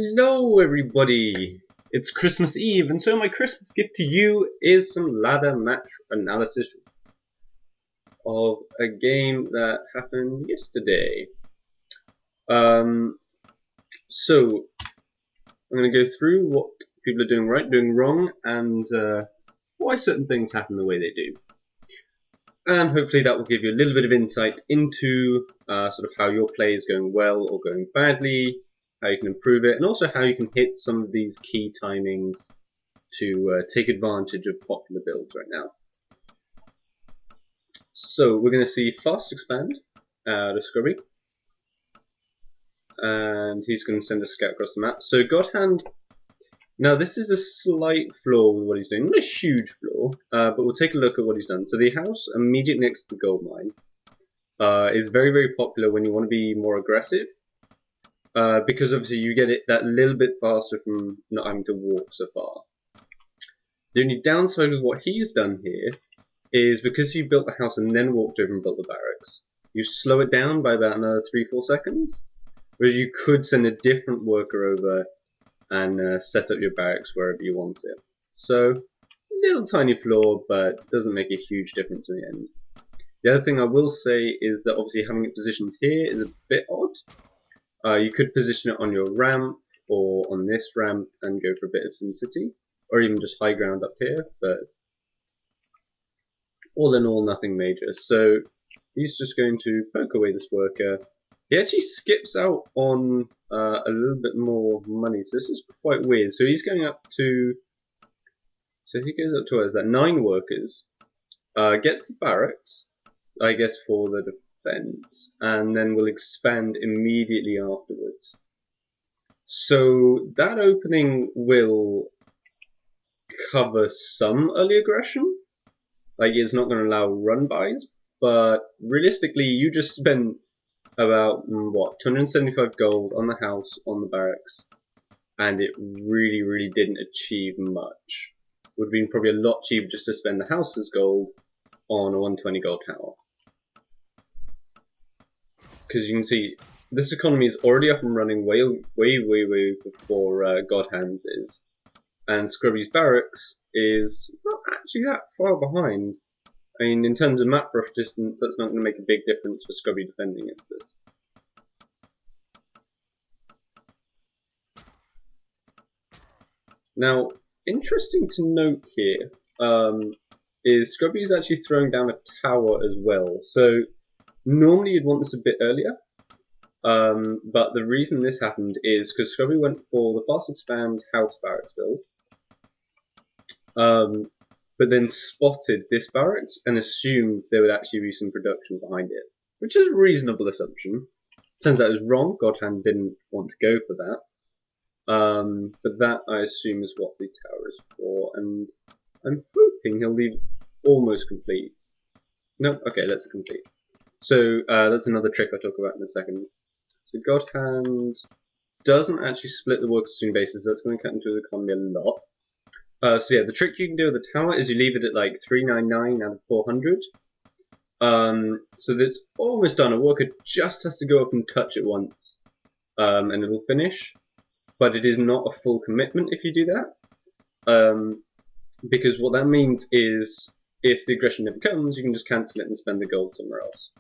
Hello everybody! It's Christmas Eve, and so my Christmas gift to you is some ladder match analysis of a game that happened yesterday. So I'm going to go through what people are doing right, doing wrong, and why certain things happen the way they do. And hopefully that will give you a little bit of insight into sort of how your play is going well or going badly, how you can improve it, and also how you can hit some of these key timings to take advantage of popular builds right now. So we're going to see Fast Expand to Scrubby, and he's going to send a scout across the map. So Godhand, now this is a slight flaw with what he's doing, not a huge flaw, but we'll take a look at what he's done. So the house immediately next to the gold mine is very, very popular when you want to be more aggressive, because obviously you get it that little bit faster from not having to walk so far. The only downside of what he's done here is because you built the house and then walked over and built the barracks, you slow it down by about another 3-4 seconds, whereas you could send a different worker over and set up your barracks wherever you want it. So, little tiny flaw, but doesn't make a huge difference in the end. The other thing I will say is that obviously having it positioned here is a bit odd. You could position it on your ramp or on this ramp and go for a bit of SimCity, or even just high ground up here, but all in all, nothing major. So he's just going to poke away this worker. He actually skips out on a little bit more money, so this is quite weird. So he's going up to, so he goes up to, what is that, 9 workers, gets the barracks, I guess for the defense, and then will expand immediately afterwards. So that opening will cover some early aggression. Like, it's not going to allow run-bys, but realistically, you just spent about, 275 gold on the house, on the barracks, and it really, really didn't achieve much. Would have been probably a lot cheaper just to spend the house's gold on a 120 gold tower. Because you can see, this economy is already up and running way before Godhand's is. And Scrubby's barracks is not actually that far behind. I mean, in terms of map rush distance, that's not going to make a big difference for Scrubby defending against this. Now, interesting to note here is Scrubby is actually throwing down a tower as well. So normally you'd want this a bit earlier, but the reason this happened is because Scrubby went for the Fast Expand house barracks build, but then spotted this barracks and assumed there would actually be some production behind it, which is a reasonable assumption. Turns out it was wrong. Godhand didn't want to go for that. But that, I assume, is what the tower is for, and I'm hoping he'll leave almost complete. No? Okay, that's complete. So, that's another trick I'll talk about in a second. So Godhand doesn't actually split the workers between bases. That's going to cut into the economy a lot. So yeah, the trick you can do with the tower is you leave it at like 399 out of 400. So that's almost done. A worker just has to go up and touch it once, and it'll finish. But it is not a full commitment if you do that. Because what that means is if the aggression never comes, you can just cancel it and spend the gold somewhere else.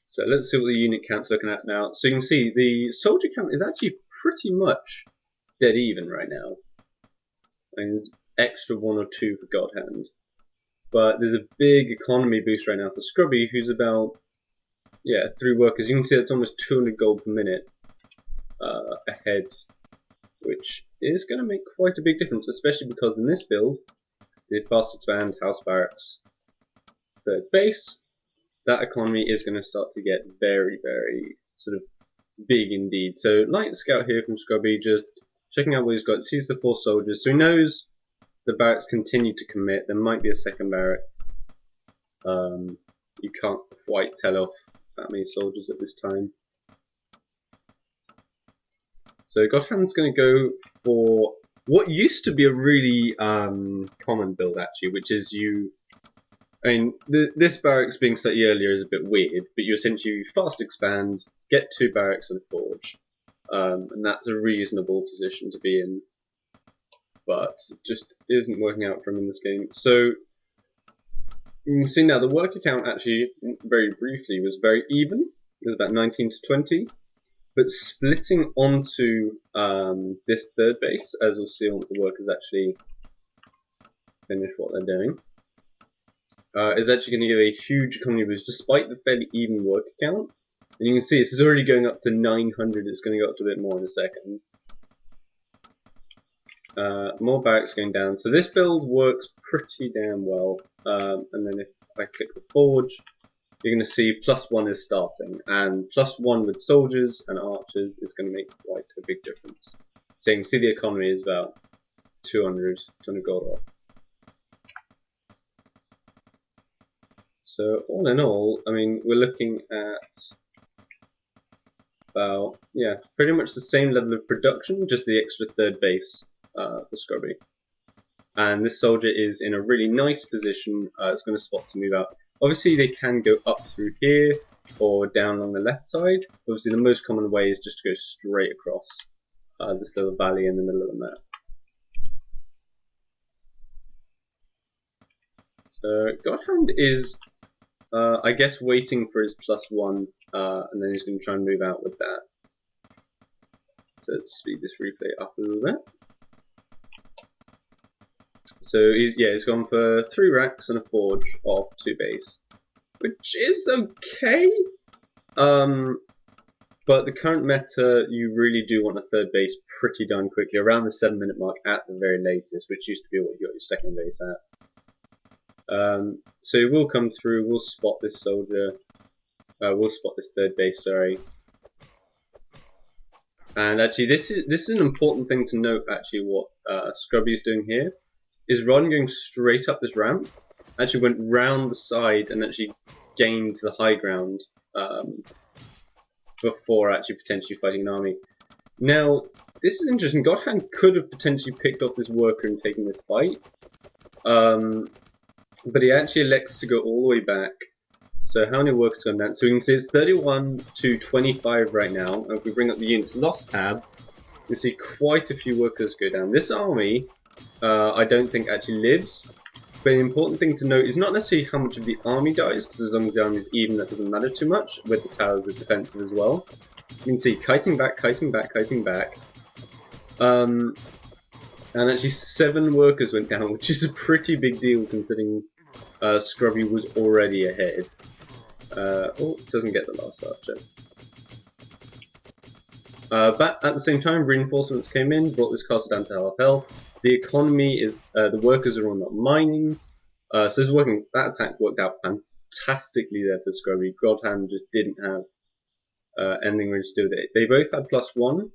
So let's see what the unit count's looking at now. So you can see the soldier count is actually pretty much dead even right now. And extra 1 or 2 for Godhand. But there's a big economy boost right now for Scrubby, who's about, 3 workers. You can see it's almost 200 gold per minute ahead, which is going to make quite a big difference, especially because in this build, the Fast Expand, House Barracks, third base, that economy is going to start to get very, very sort of big indeed. So light scout here from Scrubby, just checking out what he's got. He sees the 4 soldiers, so he knows the barracks continue to commit. There might be a second barrack. You can't quite tell off that many soldiers at this time. So Godhand's going to go for what used to be a really common build actually, which is this barracks being slightly earlier is a bit weird, but you essentially fast expand, get 2 barracks and a forge. And that's a reasonable position to be in. But it just isn't working out for him in this game. So you can see now the worker count actually, very briefly, was very even. It was about 19 to 20. But splitting onto this third base, as we'll see once the workers actually finish what they're doing, is actually going to give a huge economy boost despite the fairly even worker count. And you can see this is already going up to 900, it's going to go up to a bit more in a second. More barracks going down. So this build works pretty damn well. And then if I click the forge, you're going to see +1 is starting. And +1 with soldiers and archers is going to make quite a big difference. So you can see the economy is about 200 gold off. So all in all, I mean, we're looking at about, yeah, pretty much the same level of production, just the extra third base for Scrubby. And this soldier is in a really nice position. It's going to spot to move out. Obviously, they can go up through here or down along the left side. Obviously, the most common way is just to go straight across this little valley in the middle of the map. So Godhand is, I guess, waiting for his +1, and then he's going to try and move out with that. So let's speed this replay up a little bit. So he's gone for 3 racks and a forge off 2 base, which is okay. But the current meta, you really do want a third base pretty darn quickly, around the 7-minute mark at the very latest, which used to be what you got your second base at. So he will come through. We'll spot this soldier. We'll spot this third base. Sorry. And actually, this is an important thing to note. Actually, what Scrubby is doing here is rather than going straight up this ramp, actually went round the side and actually gained the high ground before actually potentially fighting an army. Now, this is interesting. Godhand could have potentially picked off this worker and taken this fight, but he actually elects to go all the way back. So how many workers gone down? So we can see it's 31 to 25 right now. And if we bring up the units lost tab, you can see quite a few workers go down. This army, I don't think actually lives. But the important thing to note is not necessarily how much of the army dies, because as long as the army is even, that doesn't matter too much, with the towers are defensive as well. You can see kiting back, kiting back, kiting back. And actually 7 workers went down, which is a pretty big deal considering Scrubby was already ahead. Oh, doesn't get the last archer. But at the same time, reinforcements came in, brought this castle down to half health. The economy is, the workers are all not mining. So this working, that attack worked out fantastically there for Scrubby. Godhand just didn't have anything really to do with it. They both had +1,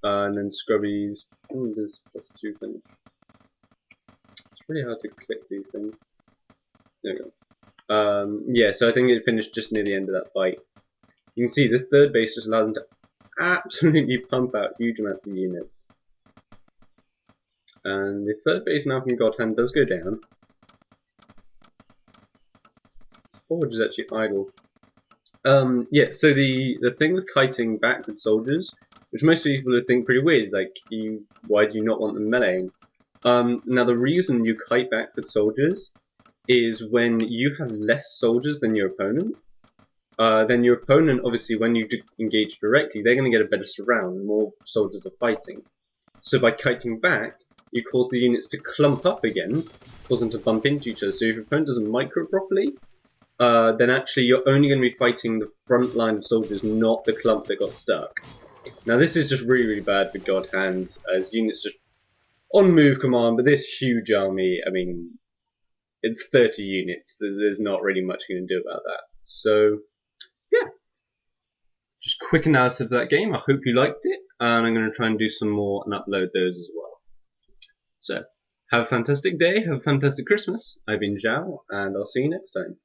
and then Scrubby's, there's +2 finish. It's really hard to click these things. There we go. Yeah, so I think it finished just near the end of that fight. You can see this third base just allowed them to absolutely pump out huge amounts of units. And the third base now from Godhand does go down. This forge is actually idle. Yeah, so the thing with kiting back with soldiers, which most people would think pretty weird, is like, why do you not want them meleeing? Now the reason you kite back with soldiers is when you have less soldiers than your opponent, obviously when you engage directly, they're going to get a better surround, more soldiers are fighting. So by kiting back, you cause the units to clump up again, cause them to bump into each other. So if your opponent doesn't micro properly, then actually you're only going to be fighting the front line of soldiers, not the clump that got stuck. Now this is just really, really bad for Godhand, as units just on move command, but this huge army, I mean, it's 30 units, so there's not really much you can do about that. So, yeah. Just quick analysis of that game. I hope you liked it, and I'm going to try and do some more and upload those as well. So, have a fantastic day, have a fantastic Christmas. I've been Zhao, and I'll see you next time.